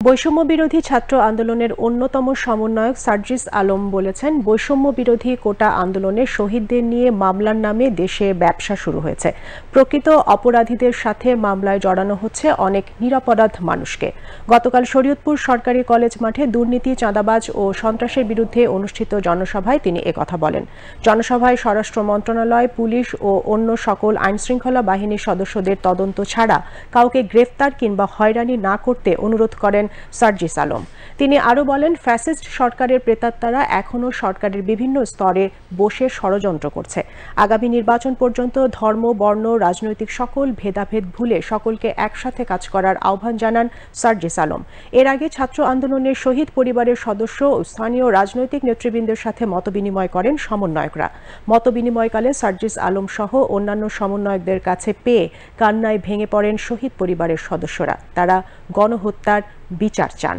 বৈষম্য বিরোধী ছাত্র আন্দোলনের অন্যতম সমন্বয়ক সার্জিস আলম বলেছেন, বৈষম্য বিরোধী কোটা আন্দোলনে শহীদদের নিয়ে মামলার নামে দেশে ব্যবসা শুরু হয়েছে। প্রকৃত অপরাধীদের সাথে মামলায় জড়ানো হচ্ছে অনেক নিরপরাধ মানুষকে। গতকাল শরীয়তপুর সরকারি কলেজ মাঠে দুর্নীতি, চাঁদাবাজ ও সন্ত্রাসের বিরুদ্ধে অনুষ্ঠিত জনসভায় তিনি একথা বলেন। জনসভায় স্বরাষ্ট্র মন্ত্রণালয়, পুলিশ ও অন্য সকল আইনশৃঙ্খলা বাহিনীর সদস্যদের তদন্ত ছাড়া কাউকে গ্রেফতার কিংবা হয়রানি না করতে অনুরোধ করেন সার্জিস আলম। তিনি আরো বলেন, ফ্যাসিস্ট সরকারের প্রেতাত্মারা এখনো সরকারের বিভিন্ন স্তরে বসে ষড়যন্ত্র করছে। আগামী নির্বাচন পর্যন্ত ধর্ম, বর্ণ, রাজনৈতিক সকল ভেদাভেদ ভুলে সকলকে একসাথে কাজ করার আহ্বান জানান সার্জিস আলম। এর আগে ছাত্র আন্দোলনের শহীদ পরিবারের সদস্য ও স্থানীয় রাজনৈতিক নেতৃবৃন্দের সাথে মতবিনিময় করেন সমন্বয়করা। মতবিনিময়কালে সার্জিস আলম সহ অন্যান্য সমন্বয়কদের কাছে পেয়ে কান্নায় ভেঙে পড়েন শহীদ পরিবারের সদস্যরা। তারা গণহত্যার বিচার চান।